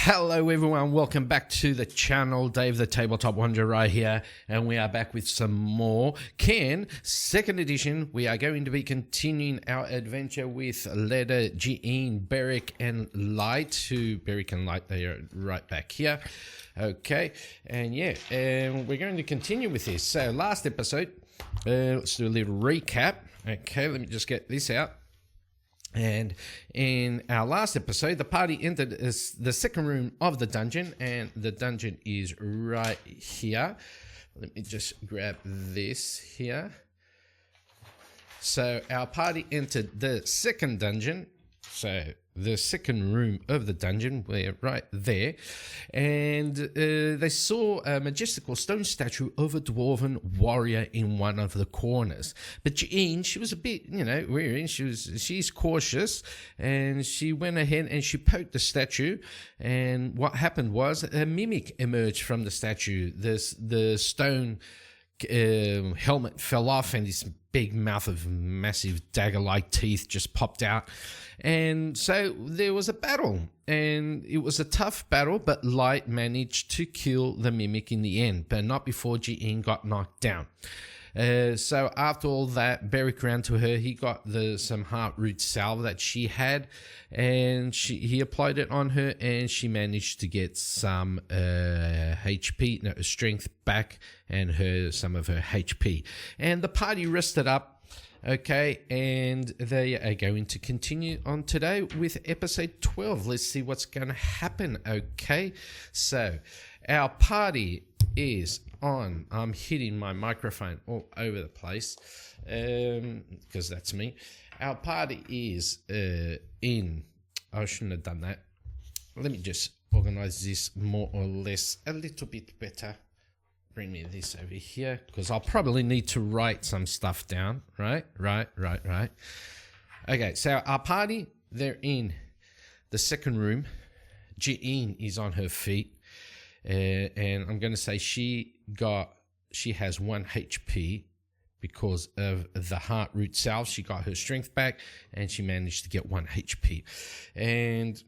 Hello everyone, welcome back to the channel. Dave the Tabletop Wanderer right here, and we are back with some more Cairn 2nd edition. We are going to be continuing our adventure with Leda, Jean, Beric and Light. Beric and Light, they are right back here. Okay, and yeah, and we're going to continue with this. So last episode, let's do a little recap. Okay, let me just get this out. And in our last episode, the party entered the second room of the dungeon, and the dungeon is right here. Let me just grab this here. So our party entered the second dungeon, so the second room of the dungeon, we're right there, and they saw a majestical stone statue of a dwarven warrior in one of the corners. But Jean, she was a bit, weary. She's cautious, and she went ahead and she poked the statue, and what happened was a mimic emerged from the statue. The stone helmet fell off, and this big mouth of massive dagger-like teeth just popped out. And so there was a battle, and it was a tough battle, but Light managed to kill the mimic in the end, but not before Jean got knocked down. So after all that, Beric ran to her. He got some heart root salve that she had, and he applied it on her, and she managed to get some strength back, and some of her HP. And the party rested up. Okay, and they are going to continue on today with episode 12. Let's see what's going to happen. Okay, so our party is on. I'm hitting my microphone all over the place because that's me. Our party is in. I shouldn't have done that. Let me just organize this more or less a little bit better. Bring me this over here, because I'll probably need to write some stuff down. Right. Okay, so our party, they're in the second room. Jean is on her feet, and I'm going to say she has 1 HP because of the heart root salve. She got her strength back, and she managed to get 1 HP. And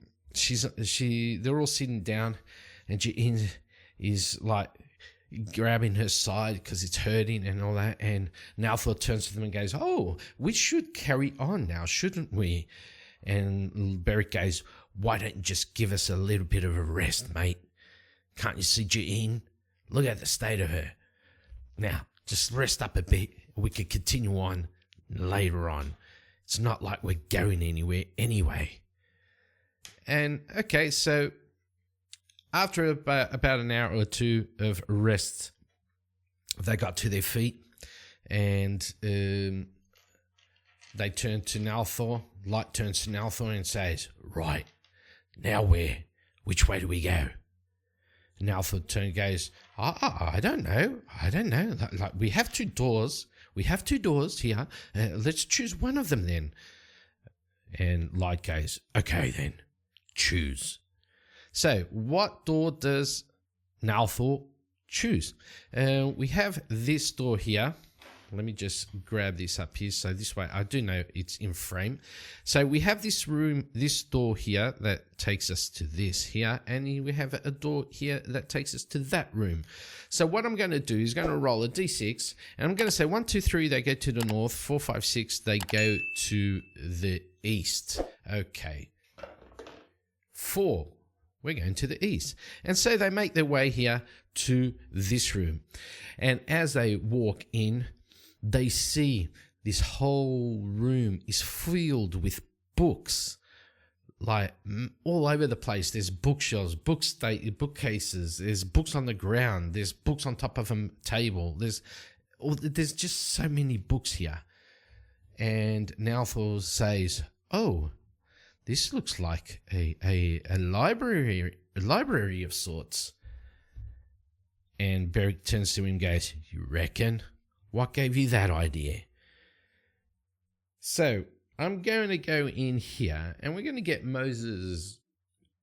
they're all sitting down, and Jean is like grabbing her side because it's hurting and all that, and Nalthor turns to them and goes, "Oh, we should carry on now, shouldn't we?" And Beric goes, "Why don't you just give us a little bit of a rest, mate? Can't you see Jean? Look at the state of her. Now, just rest up a bit. We could continue on later on. It's not like we're going anywhere anyway." And okay, so after about an hour or two of rest, they got to their feet, and they turned to Nalthor. Light turns to Nalthor and says, "Right, now where? Which way do we go?" Nalthor turns and goes, I don't know. Like, we have 2 doors. We have 2 doors here. Let's choose one of them then." And Light goes, "Okay then, choose." So, what door does Nalthor choose? We have this door here. Let me just grab this up here. So this way, I do know it's in frame. So we have this door here that takes us to this here. And we have a door here that takes us to that room. So what I'm going to do is going to roll a d6. And I'm going to say 1, 2, 3, they go to the north. 4, 5, 6, they go to the east. Okay. 4. We're going to the east. And so they make their way here to this room. And as they walk in, they see this whole room is filled with books, like all over the place. There's bookshelves, bookcases, there's books on the ground, there's books on top of a table. There's just so many books here. And Nalthor says, "Oh, this looks like a library of sorts." And Beric turns to him and goes, "You reckon? What gave you that idea?" So I'm going to go in here, and we're going to get Moses'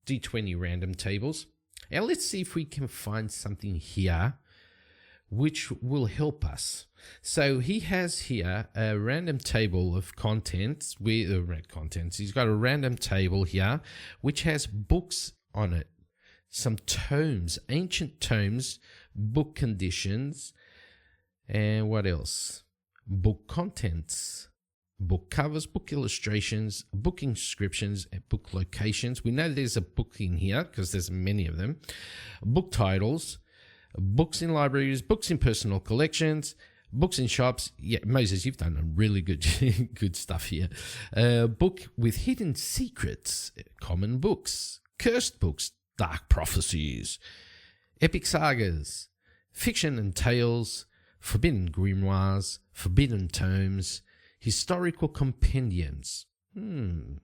D20 random tables. And let's see if we can find something here which will help us. So he has here a random table of contents with contents. He's got a random table here which has books on it, some tomes, ancient tomes, book conditions, and what else? Book contents, book covers, book illustrations, book inscriptions, and book locations. We know there's a book in here because there's many of them. Book titles, books in libraries, books in personal collections, books in shops. Yeah, Moses, you've done a really good good stuff here. Book with hidden secrets, common books, cursed books, dark prophecies, epic sagas, fiction and tales, forbidden grimoires, forbidden tomes, historical compendiums. I'm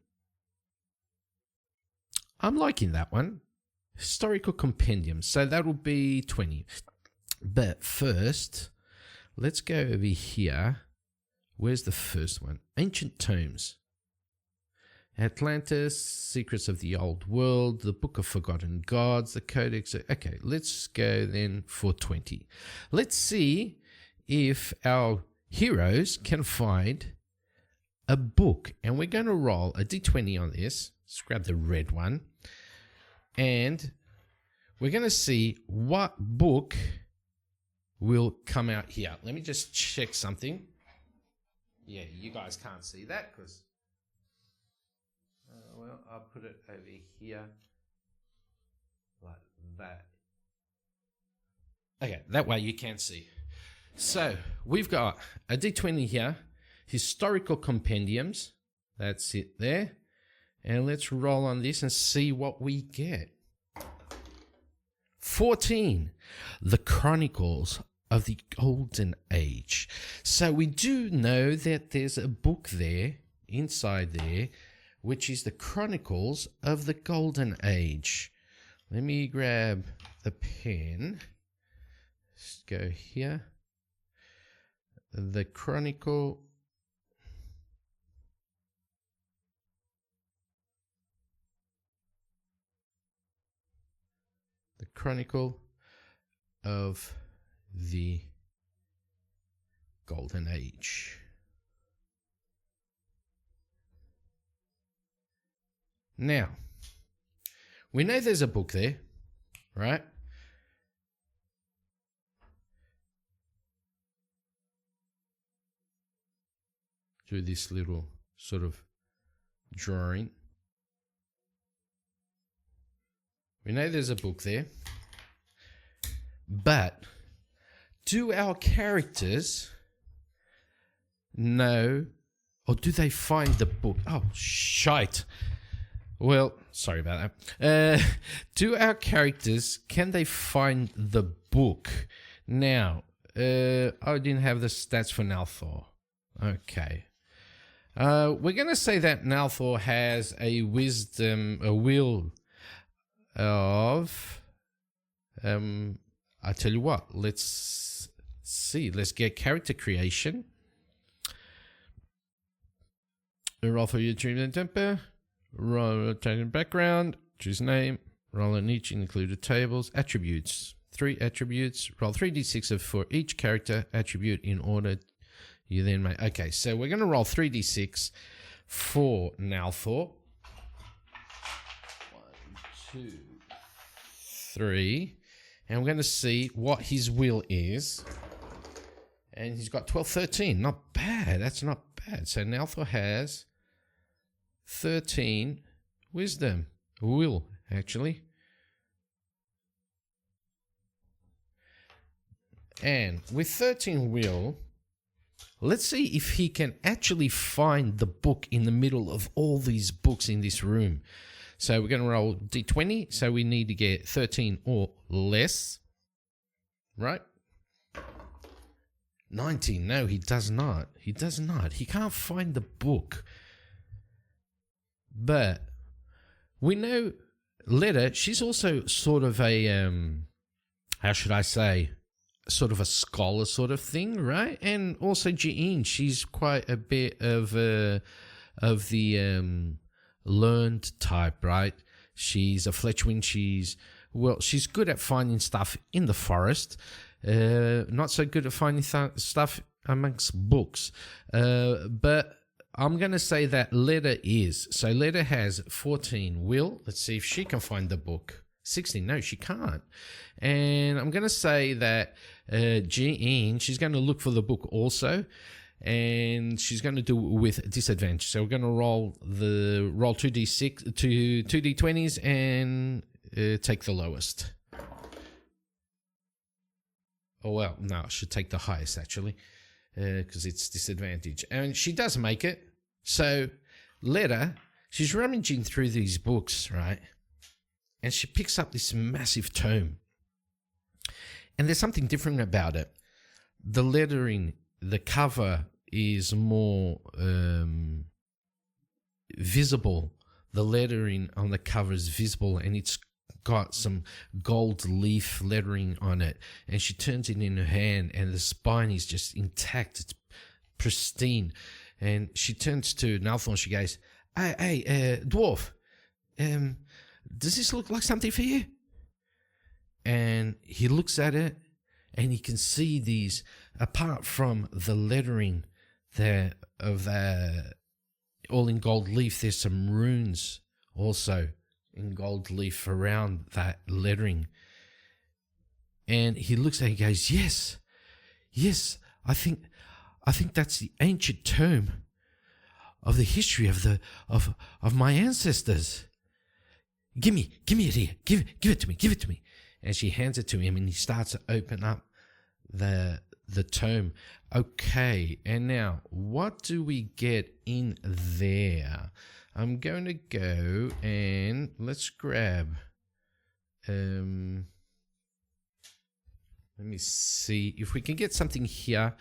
liking that one. Historical compendiums. So that will be 20. But first, let's go over here. Where's the first one? Ancient tomes. Atlantis, Secrets of the Old World, the Book of Forgotten Gods, the Codex. Okay, let's go then for 20. Let's see if our heroes can find a book. And we're going to roll a d20 on this. Let's grab the red one. And we're going to see what book will come out here. Let me just check something. Yeah, you guys can't see that because... well, I'll put it over here like that. Okay, that way you can see. So we've got a d20 here, historical compendiums. That's it there. And let's roll on this and see what we get. 14, the Chronicles of the Golden Age. So we do know that there's a book there, inside there, which is the Chronicles of the Golden Age. Let me grab the pen. Let's go here. The Chronicle. The Chronicle of the Golden Age. Now, we know there's a book there, right? Do this little sort of drawing. We know there's a book there, but do our characters know, or do they find the book? Oh, shite. Well, sorry about that. Do our characters, can they find the book? Now, I didn't have the stats for Nalthor. Okay. We're going to say that Nalthor has a will of, I tell you what, let's see. Let's get character creation. Roll for your dream and temper. Roll a change background. Choose name. Roll on each included tables. Attributes. 3 attributes. Roll 3d6 for each character attribute in order. You then make. Okay, so we're going to roll 3d6 for Nalthor. 1, 2, 3. And we're going to see what his will is. And he's got 12, 13. Not bad. That's not bad. So Nalthor has 13 wisdom. Will, actually. And with 13 will, let's see if he can actually find the book in the middle of all these books in this room. So we're going to roll d20. So we need to get 13 or less. Right? 19. No, he does not. He does not. He can't find the book. But we know Letta, she's also sort of a, how should I say, sort of a scholar sort of thing, right? And also Jean, she's quite a bit of the learned type, right? She's a Fletchwind. She's good at finding stuff in the forest. Not so good at finding stuff amongst books. But I'm going to say that Leda is. So Leda has 14. Will, let's see if she can find the book. 16. No, she can't. And I'm going to say that Jean, she's going to look for the book also. And she's going to do it with disadvantage. So we're going to roll 2d6 to 2d20s and take the lowest. Oh, well, no, I should take the highest, actually, because it's disadvantage. And she does make it. So, Leda, she's rummaging through these books, right? And she picks up this massive tome. And there's something different about it. The lettering, the cover is more visible. The lettering on the cover is visible, and it's got some gold leaf lettering on it. And she turns it in her hand, and the spine is just intact. It's pristine. And she turns to Nalthorn. She goes, hey, dwarf, does this look like something for you? And he looks at it, and he can see these, apart from the lettering there of all in gold leaf, there's some runes also in gold leaf around that lettering. And he looks at it and goes, yes, I think that's the ancient tome of the history of my ancestors. Give me it here. Give it to me. And she hands it to him, and he starts to open up the tome. Okay, and now what do we get in there? I'm going to go and let's grab. Let me see if we can get something here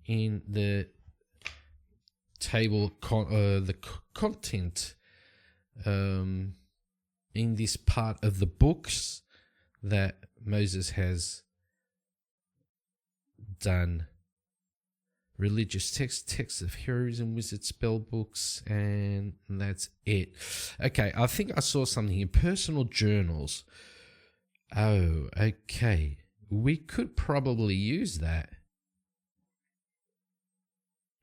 in the table, the content in this part of the books that Moses has done. Religious texts of heroes and wizards, spell books, and that's it. Okay, I think I saw something here. Personal journals. Oh, okay. We could probably use that.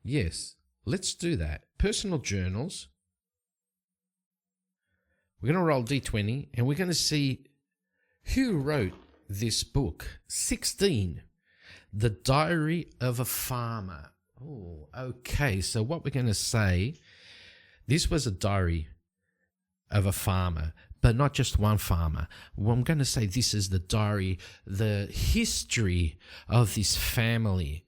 Yes, let's do that. Personal journals. We're going to roll D20, and we're going to see who wrote this book. 16. The Diary of a Farmer. Oh, okay. So what we're going to say, this was a diary of a farmer, but not just one farmer. Well, I'm going to say this is the diary, the history of this family.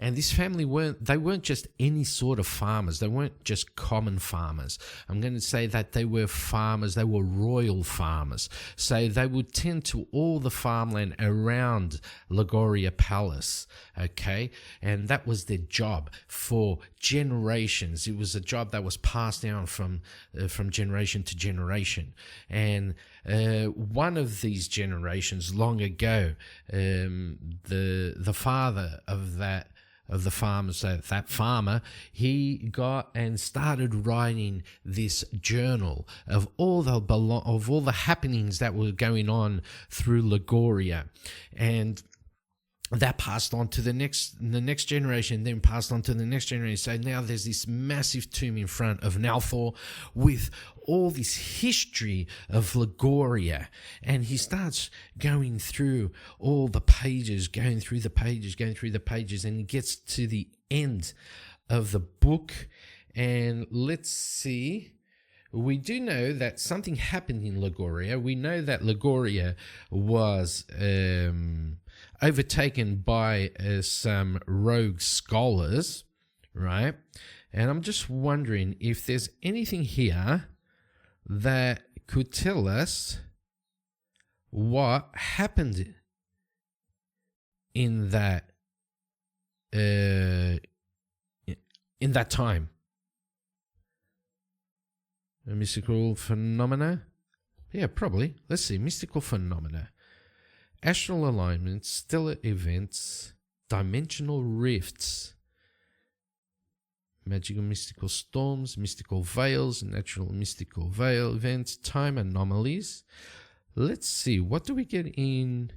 And this family weren't just any sort of farmers. They weren't just common farmers. I'm going to say that they were farmers. They were royal farmers. So they would tend to all the farmland around Logoria Palace, okay? And that was their job for generations. It was a job that was passed down from generation to generation. And one of these generations long ago, the father of the farmers, that farmer, he got and started writing this journal of all the happenings that were going on through Logoria, and that passed on to the next generation, then passed on to the next generation. So now there's this massive tomb in front of Nalthor with all this history of Logoria, and he starts going through all the pages, going through the pages, and he gets to the end of the book. And let's see. We do know that something happened in Logoria. We know that Logoria was overtaken by some rogue scholars, right? And I'm just wondering if there's anything here that could tell us what happened in that time. A mystical phenomena? Yeah, probably. Let's see. Mystical phenomena. Astral alignments, stellar events, dimensional rifts, magical mystical storms, mystical veils, natural mystical veil events, time anomalies. Let's see. What do we get in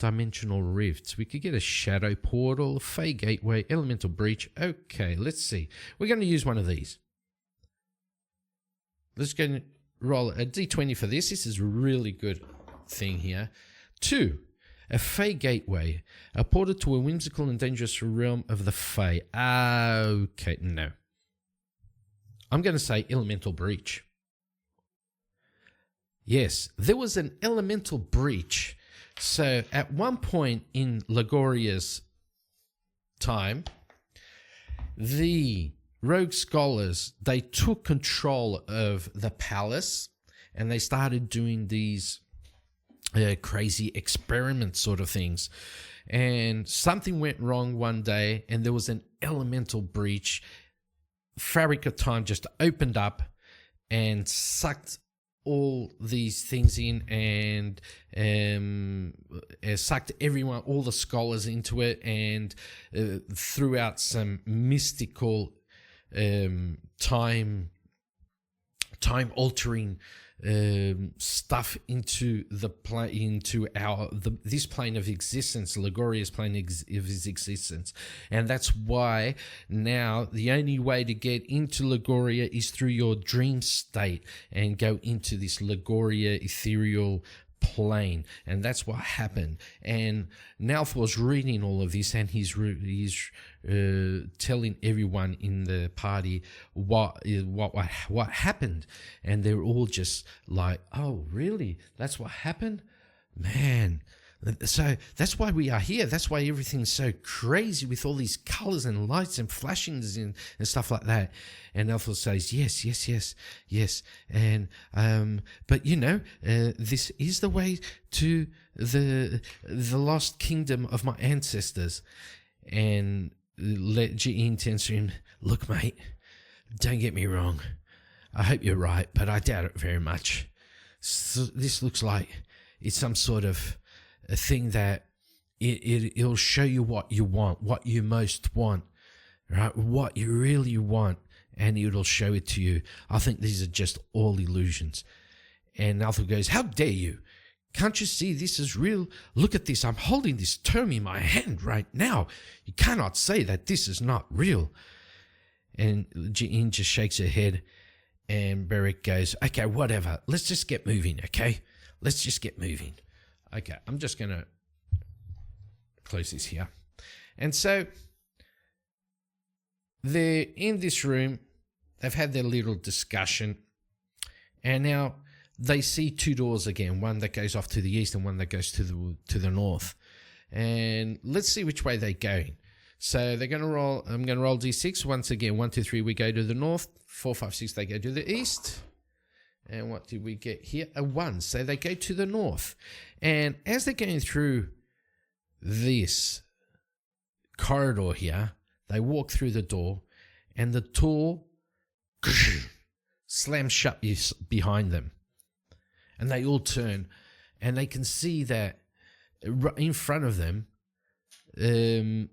dimensional rifts. We could get a shadow portal, a fey gateway, elemental breach. Okay, let's see. We're going to use one of these. Let's go and roll a d20 for this. This is a really good thing here. 2, a fey gateway, a portal to a whimsical and dangerous realm of the fey. Okay, no. I'm going to say elemental breach. Yes, there was an elemental breach. So at one point in Logoria's time, the rogue scholars, they took control of the palace and they started doing these crazy experiment sort of things. And something went wrong one day and there was an elemental breach. Fabric of Time just opened up and sucked all these things in and sucked everyone, all the scholars into it, and threw out some mystical time altering stuff into this plane of existence, Logoria's plane of existence. And that's why now the only way to get into Logoria is through your dream state and go into this Logoria ethereal plane. And that's what happened. And Nalth was reading all of this, and he's telling everyone in the party what happened, and they're all just like, "Oh, really? That's what happened, man." So that's why we are here. That's why everything's so crazy with all these colors and lights and flashings and stuff like that. And Alpha says, yes. And, but this is the way to the lost kingdom of my ancestors. And Jean turns to him, "Look, mate, don't get me wrong. I hope you're right, but I doubt it very much. So this looks like it's some sort of a thing that it'll show you what you want, what you most want, right? What you really want, and it'll show it to you. I think these are just all illusions." And Alpha goes, "How dare you? Can't you see this is real? Look at this. I'm holding this tome in my hand right now. You cannot say that this is not real." And Jean just shakes her head, and Beric goes, "Okay, whatever. Let's just get moving, okay? Let's just get moving." Okay, I'm just going to close this here. And so they're in this room. They've had their little discussion. And now they see 2 doors again, one that goes off to the east and one that goes to the north. And let's see which way they're going. So they're going to roll. I'm going to roll D6. Once again, 1, 2, 3, we go to the north. 4, 5, 6, they go to the east. And what did we get here? A 1. So they go to the north. And as they're going through this corridor here, they walk through the door, and the door slams shut behind them. And they all turn, and they can see that in front of them, the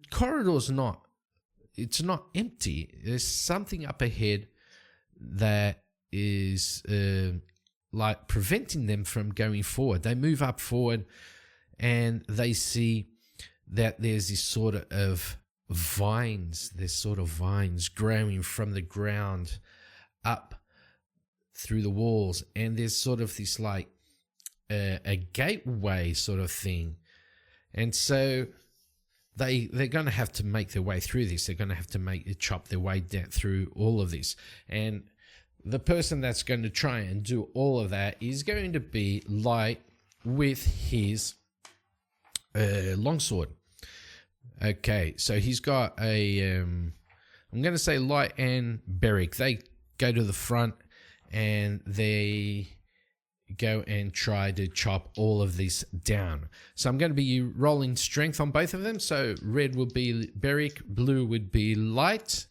corridor's not empty. There's something up ahead that is like preventing them from going forward. They move up forward, and they see that there's this sort of vines. There's sort of vines growing from the ground up through the walls, and there's sort of this like a gateway sort of thing. And so they're going to have to make their way through this. They're going to have to chop their way down through all of this. And the person that's going to try and do all of that is going to be Light with his longsword. Okay, so he's got I'm going to say Light and Beric. They go to the front and they go and try to chop all of this down. So I'm going to be rolling strength on both of them. So red would be Beric, blue would be Light.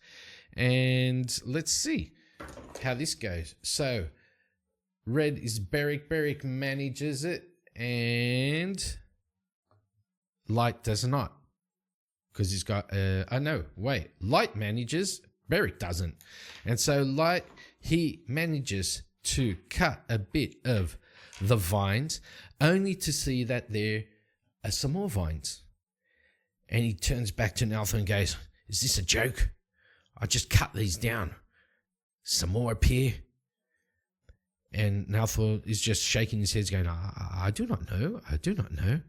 And let's see how this goes. So red is Beric. Beric manages it, and Light does not, because he's got Light manages, Beric doesn't. And so Light, he manages to cut a bit of the vines, only to see that there are some more vines. And he turns back to Nalthor and goes, "Is this a joke? I just cut these down. Some more appear." And Nalthor is just shaking his head, going, I do not know. I do not know.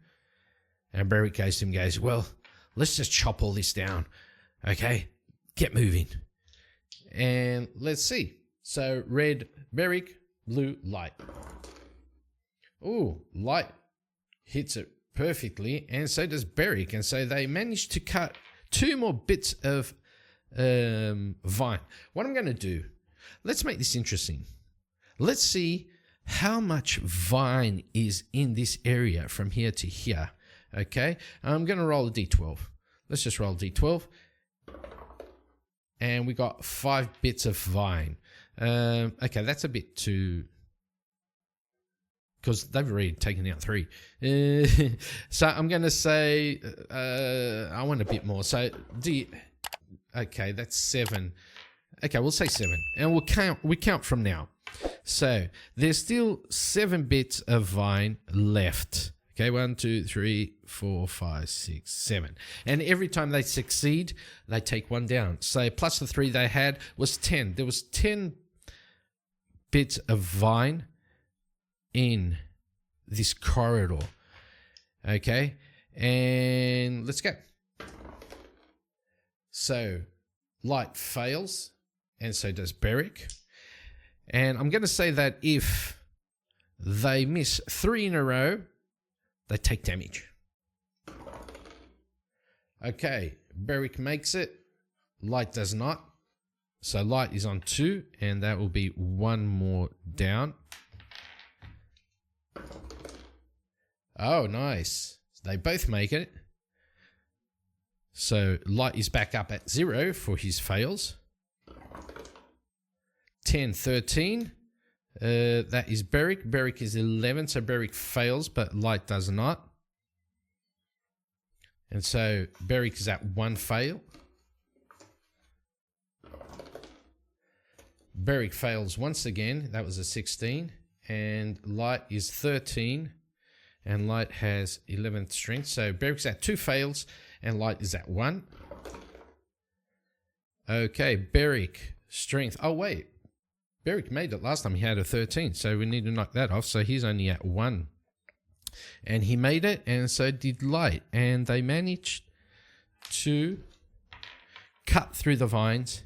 And Beric goes to him and goes, "Well, let's just chop all this down. Okay, get moving." And let's see. So red, Beric, blue, light. Ooh, light hits it perfectly, and so does Beric. And so they managed to cut 2 more bits of vine. What I'm going to do, let's make this interesting. Let's see how much vine is in this area from here to here. Okay, I'm going to roll a d12. Let's just roll a d12. And we got 5 bits of vine. Okay, that's a bit too... because they've already taken out 3. So I'm going to say I want a bit more. So okay, that's 7. Okay, we'll say 7, and we count from now. So there's still 7 bits of vine left. Okay, 1, 2, 3, 4, 5, 6, 7. And every time they succeed, they take 1 down. So plus the 3 they had was 10. There was 10 bits of vine in this corridor. Okay, and let's go. So light fails, and so does Beric. And I'm going to say that if they miss 3 in a row, they take damage. Okay, Beric makes it. Light does not. So light is on 2, and that will be 1 more down. Oh, nice. They both make it. So light is back up at 0 for his fails. 10, 13. That is Beric. Beric is 11, so Beric fails, but light does not. And so Beric is at 1 fail. Beric fails once again. That was a 16. And light is 13. And light has 11th strength. So Beric's at 2 fails, and light is at 1. Okay, Beric, strength. Oh, wait. Beric made it last time. He had a 13, so we need to knock that off. So he's only at 1. And he made it, and so did light. And they managed to cut through the vines,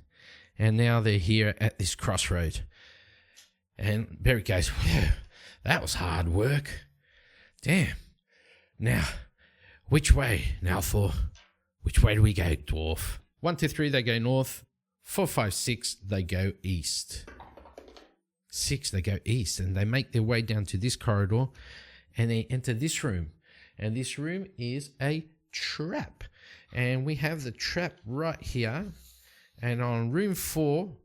and now they're here at this crossroad. And Beric goes, "Whew, that was hard work. Damn. Now, which way, Nalthor? Which way do we go, dwarf?" 1, 2, 3, they go north. 4, 5, 6, they go east. 6, they go east, and they make their way down to this corridor, and they enter this room. And this room is a trap. And we have the trap right here. And on room 4,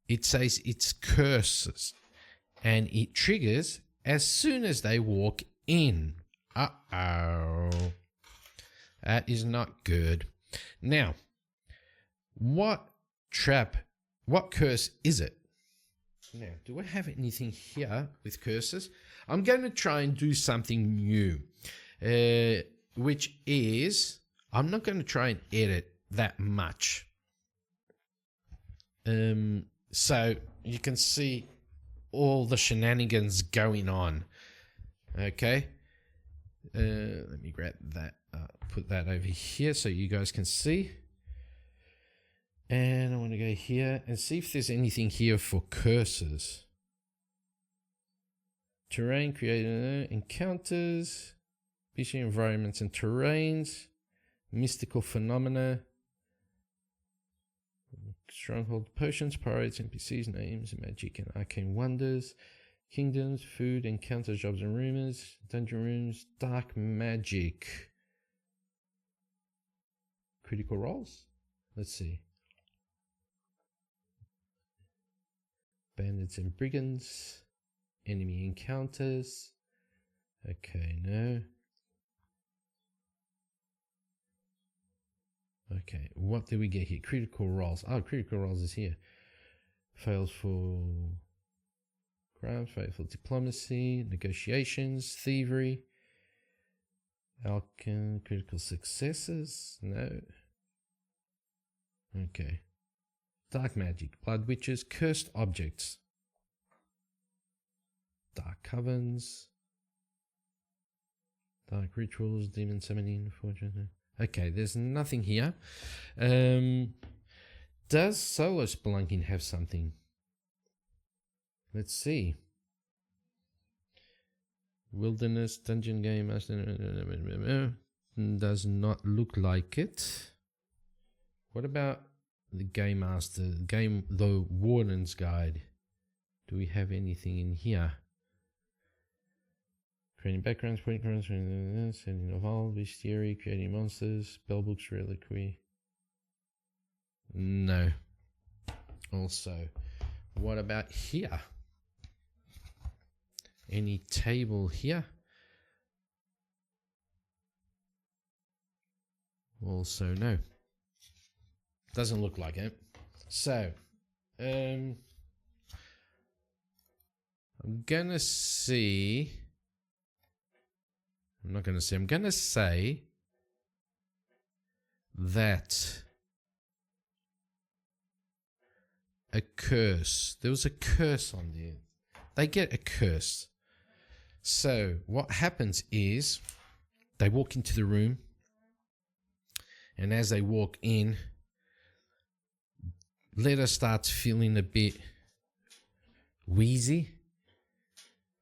it says it's curses. And it triggers as soon as they walk in. Uh-oh. That is not good. Now, what curse is it? Now, do I have anything here with curses? I'm going to try and do something new, which is I'm not going to try and edit that much. So you can see all the shenanigans going on. Okay. Let me grab that, put that over here so you guys can see. And I want to go here and see if there's anything here for curses. Terrain, created encounters, PC environments and terrains, mystical phenomena, stronghold potions, pirates, NPCs, names, magic and arcane wonders, kingdoms, food, encounters, jobs and rumors, dungeon rooms, dark magic. Critical rolls? Let's see. Bandits and brigands, enemy encounters. Okay, no. Okay, what did we get here? Critical rolls. Oh, critical rolls is here. Fails for Crime, faithful diplomacy, negotiations, thievery, alchemy, critical successes. No. Okay. Dark magic, blood witches, cursed objects, dark covens, dark rituals, demon summoning, fortune. Okay, there's nothing here. Does Solo Spelunking have something? Let's see. Wilderness, dungeon game, does not look like it. What about the Game Master, the Warden's Guide? Do we have anything in here? Creating backgrounds, point grounds, sending evolve, bestiary, creating monsters, spellbooks, reliquary. No. Also, what about here? Any table here? Also, no. Doesn't look like it. So, I'm gonna see. I'm not gonna say. I'm gonna say that a curse. There was a curse on there. They get a curse. So what happens is they walk into the room, and as they walk in, Letta starts feeling a bit wheezy,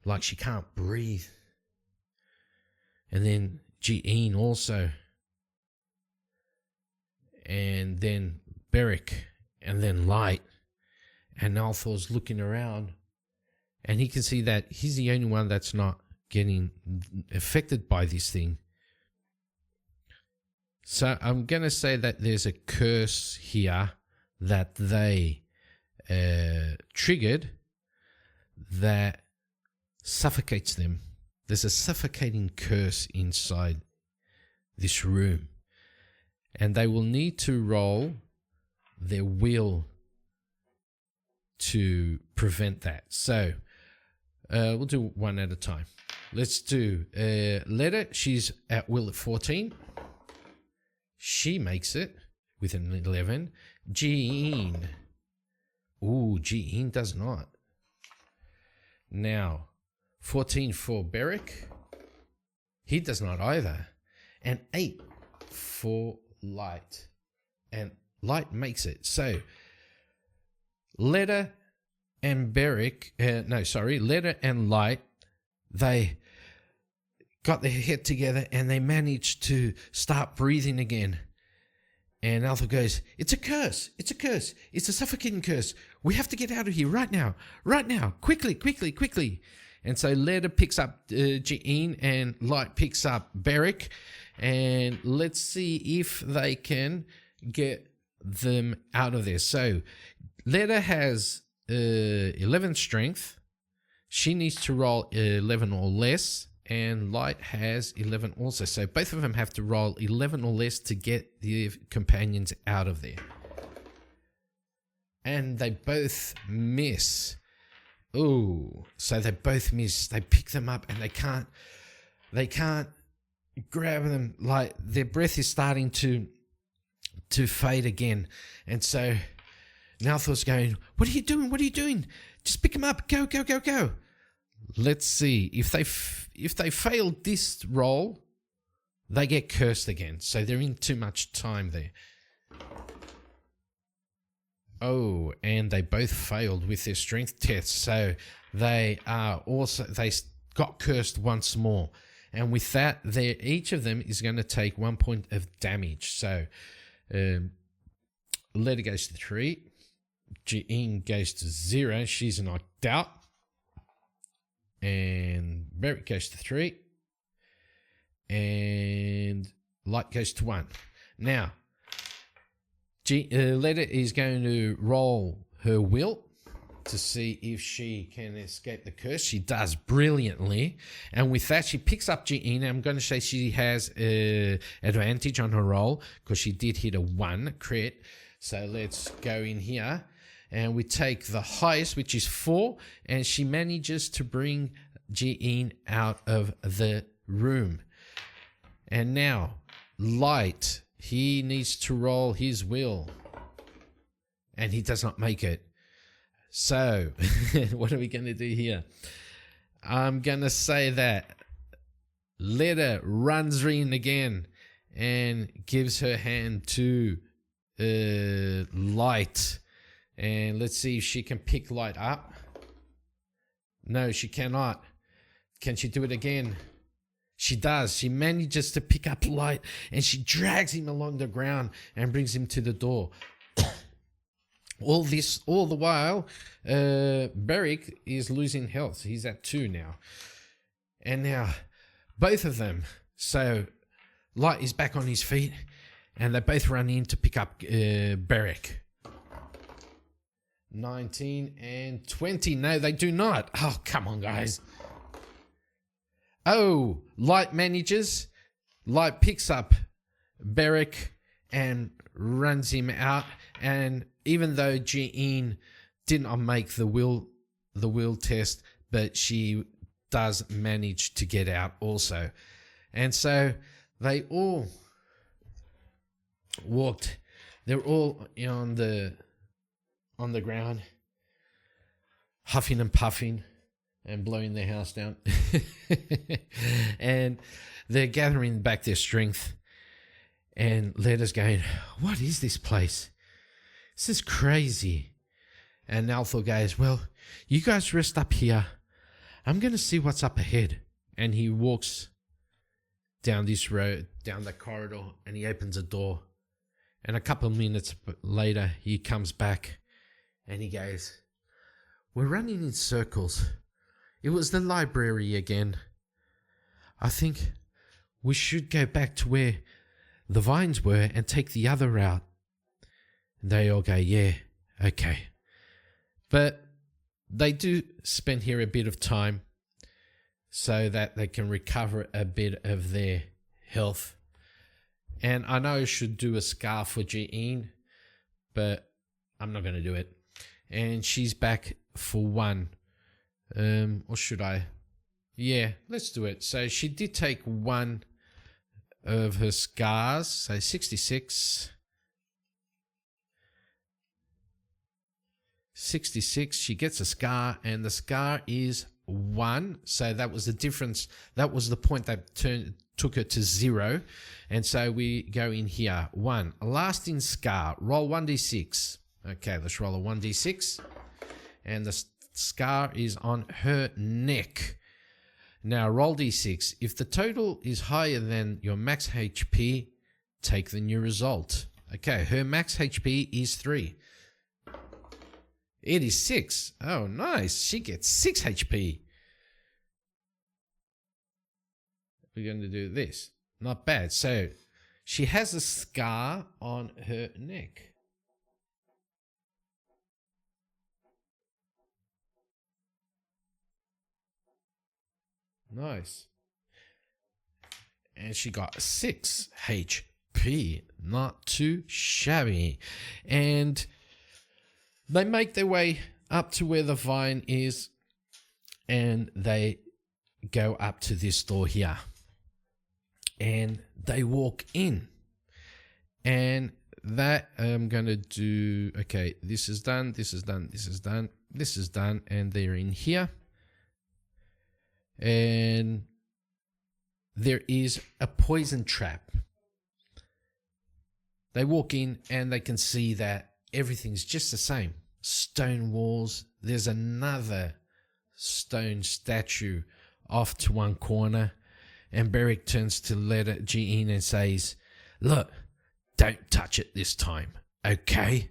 like she can't breathe. And then Jean also. And then Beric. And then Light. And Althor's looking around. And he can see that he's the only one that's not getting affected by this thing. So I'm going to say that there's a curse here that they triggered that suffocates them. There's a suffocating curse inside this room. And they will need to roll their will to prevent that. So we'll do one at a time. Let's do Letta. She's at will at 14. She makes it with an 11. Jean. Ooh, Jean does not. Now, 14 for Beric. He does not either. And 8 for Light. And Light makes it. So, Letta and Beric, Letta and Light, they got their head together and they managed to start breathing again. And Althor goes, it's a curse. It's a curse. It's a suffocating curse. We have to get out of here right now. Right now. Quickly, quickly, quickly. And so Letta picks up Jean and Light picks up Beric. And let's see if they can get them out of there. So Letta has 11 strength. She needs to roll 11 or less. And Light has 11 also. So both of them have to roll 11 or less to get the companions out of there. And they both miss. Ooh. So they both miss. They pick them up and they can't grab them. Like their breath is starting to fade again. And so Nalthor's going, what are you doing? What are you doing? Just pick them up. Go, go, go, go. Let's see. If they fail this roll, they get cursed again. So they're in too much time there. Oh, and they both failed with their strength tests. So they got cursed once more. And with that, each of them is going to take 1 point of damage. So Letta goes to 3. Jean goes to 0. She's knocked out. And Beric goes to 3. And Light goes to 1. Now, Letta is going to roll her will to see if she can escape the curse. She does brilliantly. And with that, she picks up Jean. I'm going to say she has advantage on her roll because she did hit a 1 crit. So let's go in here. And we take the highest, which is 4, and she manages to bring Jean out of the room. And now, Light, he needs to roll his will. And he does not make it. So, what are we going to do here? I'm going to say that Leda runs in again and gives her hand to Light. And let's see if she can pick Light up. No, she cannot. Can she do it again? She does. She manages to pick up Light and she drags him along the ground and brings him to the door. All the while, Beric is losing health. He's at 2 now. And now, both of them. So, Light is back on his feet and they both run in to pick up Beric. 19 and 20. No, they do not. Oh, come on, guys. Oh, Light manages. Light picks up Beric and runs him out. And even though Jean did not make the will test, but she does manage to get out also. And so they all walked. They're all on the ground, huffing and puffing and blowing their house down. And they're gathering back their strength. And Leda's going, what is this place? This is crazy. And Althor goes, well, you guys rest up here. I'm going to see what's up ahead. And he walks down this road, down the corridor, and he opens a door. And a couple of minutes later, he comes back and he goes, we're running in circles. It was the library again. I think we should go back to where the vines were and take the other route. And they all go, yeah, okay. But they do spend here a bit of time so that they can recover a bit of their health. And I know I should do a scar for Jean, but I'm not going to do it. And she's back for 1. Or should I? Yeah, let's do it. So she did take 1 of her scars. So 66. 66. She gets a scar, and the scar is 1. So that was the difference. That was the point that took her to 0. And so we go in here. 1. A lasting scar. Roll 1d6. Okay, let's roll a 1d6. And the scar is on her neck. Now roll d6. If the total is higher than your max HP, take the new result. Okay, her max HP is 3. It is 6. Oh, nice. She gets 6 HP. We're going to do this. Not bad. So she has a scar on her neck. Nice. And she got 6 HP. Not too shabby. And they make their way up to where the vine is. And they go up to this door here. And they walk in. And that I'm going to do... Okay, this is done. This is done. This is done. This is done. And they're in here. And there is a poison trap. They walk in and they can see that everything's just the same. Stone walls. There's another stone statue off to one corner. And Beric turns to Leda Jean and says, look, don't touch it this time, okay?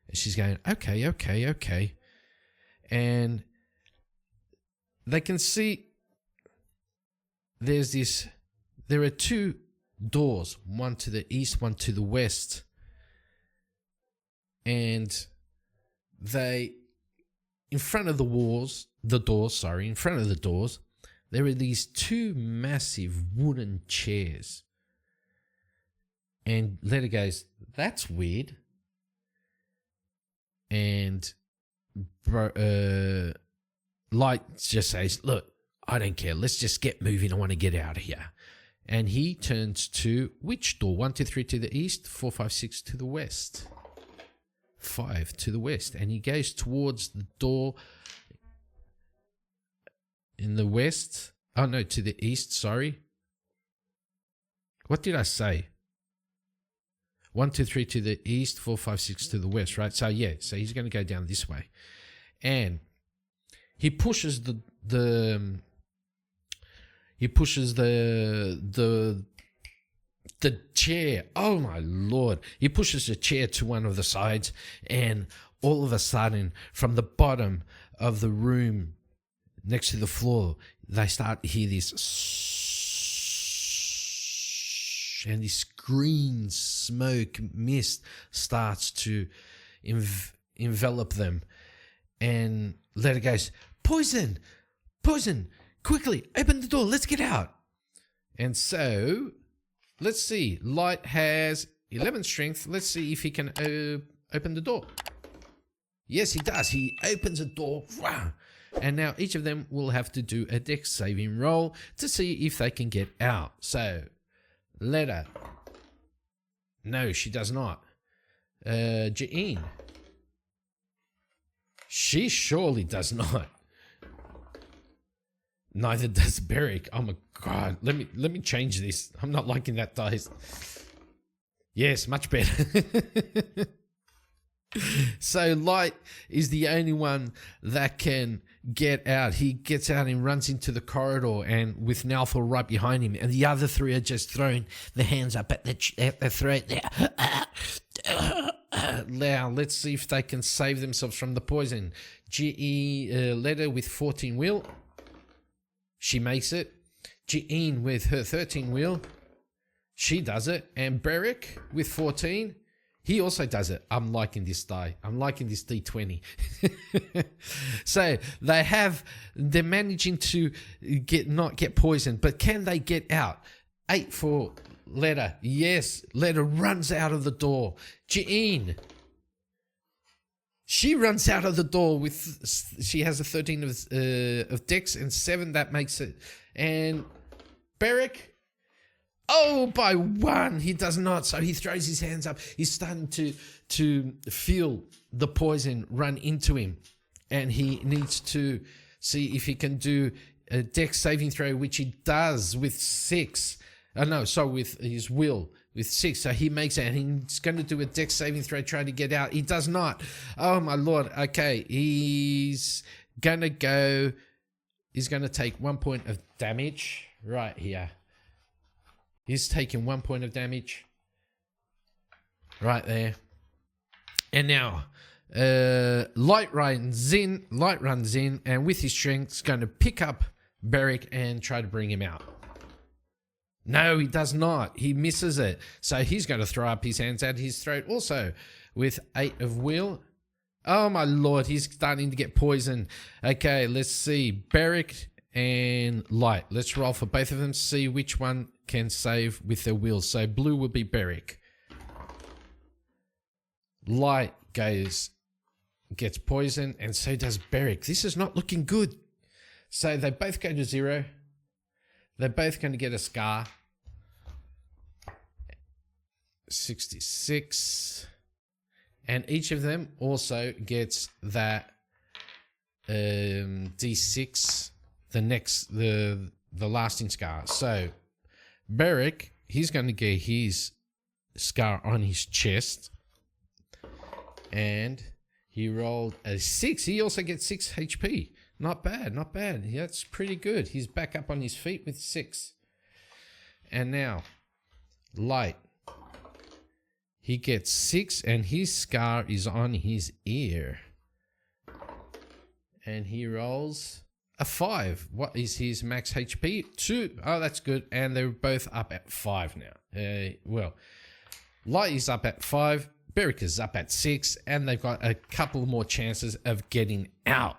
And she's going, okay, okay, okay. And they can see there are 2 doors, one to the east, one to the west. And in front of the doors, there are these 2 massive wooden chairs. And Leda goes, that's weird. And Light just says, look, I don't care. Let's just get moving. I want to get out of here. And he turns to which door? 1, 2, 3 to the east, 4, 5, 6 to the west. 5 to the west. And he goes towards the door in the west. Oh, no, to the east, sorry. What did I say? 1, 2, 3 to the east, 4, 5, 6 to the west, right? So, yeah, so he's going to go down this way. And he pushes the chair. Oh my Lord. He pushes the chair to one of the sides, and all of a sudden, from the bottom of the room next to the floor, they start to hear this, and this green smoke mist starts to envelop them. And Letter goes, poison, quickly, open the door, let's get out. And so, let's see, Light has 11 strength. Let's see if he can open the door. Yes, he does. He opens the door. And now each of them will have to do a dex saving roll to see if they can get out. So, Letter. No, she does not. Jean. She surely does not. Neither does Beric. Oh my God. Let me change this. I'm not liking that dice. Yes, much better. So Light is the only one that can get out. He gets out and runs into the corridor, and with Nalthor right behind him, and the other three are just throwing their hands up at their throat there. Now, let's see if they can save themselves from the poison. Letter with 14 will. She makes it. Jean with her 13 will. She does it. And Beric with 14. He also does it. I'm liking this die. I'm liking this D20. So they're managing to not get poisoned, but can they get out? 8 for Letter. Yes, Letter runs out of the door. Jean. She runs out of the door she has a 13 of dex and 7. That makes it. And Beric. Oh, by 1, he does not. So he throws his hands up. He's starting to feel the poison run into him. And he needs to see if he can do a dex saving throw, which he does with 6. With his will, with 6. So he makes it, and he's going to do a dex saving throw trying to get out. He does not. Oh, my Lord. Okay, he's going to take 1 point of damage right here. He's taking 1 point of damage right there. And now, Light runs in, and with his strength, is going to pick up Beric and try to bring him out. No, he does not. He misses it. So he's going to throw up his hands at his throat also with 8 of will. Oh, my Lord, he's starting to get poisoned. Okay, let's see. Beric and Light. Let's roll for both of them to see which one can save with their will. So blue will be Beric. Light gets poisoned, and so does Beric. This is not looking good. So they both go to 0. They're both going to get a scar. 66. And each of them also gets that D6, the lasting scar. So Beric, he's going to get his scar on his chest. And he rolled a 6. He also gets 6 HP. Not bad, not bad. That's pretty good. He's back up on his feet with 6. And now, Light. He gets 6, and his scar is on his ear. And he rolls a 5. What is his max HP? 2. Oh, that's good. And they're both up at 5 now. Light is up at 5. Beric is up at 6, and they've got a couple more chances of getting out.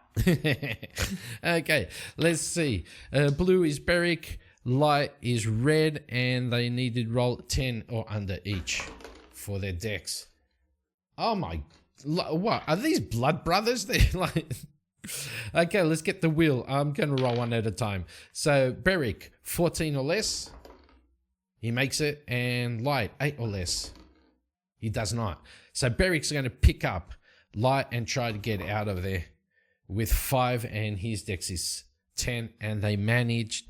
Okay, let's see. Blue is Beric, Light is red, and they need to roll 10 or under each for their dex. Oh my What are these blood brothers? They're like, okay, let's get the wheel. I'm going to roll one at a time. So Beric, 14 or less, he makes it, and Light, 8 or less, he does not. So Beric's going to pick up Light and try to get out of there with 5, and his dex is 10, and they managed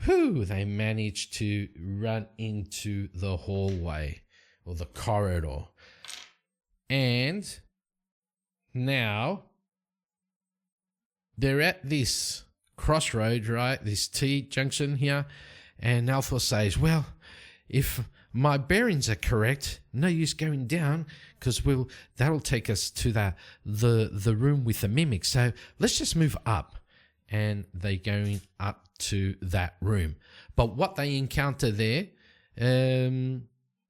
to run into the hallway or the corridor. And now they're at this crossroad, right? This T-junction here. And Althor says, well, if my bearings are correct, no use going down, because that'll take us to the room with the mimic. So let's just move up. And they're going up to that room. But what they encounter there,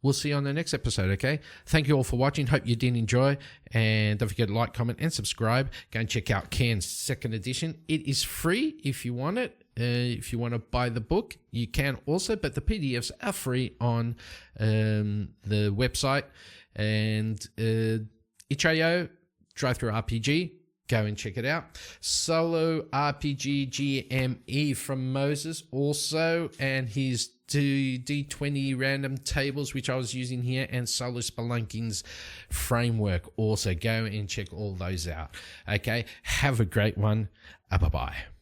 we'll see on the next episode, okay? Thank you all for watching. Hope you did enjoy. And don't forget to like, comment, and subscribe. Go and check out Cairn's 2nd edition. It is free if you want it. If you want to buy the book, you can also, but the PDFs are free on the website. And itch.io, Drive-Thru RPG. Go and check it out. SoloRPG GME from Moses also, and his D20 random tables, which I was using here, and Solo Spelunking's framework also. Go and check all those out. Okay, have a great one. Bye-bye.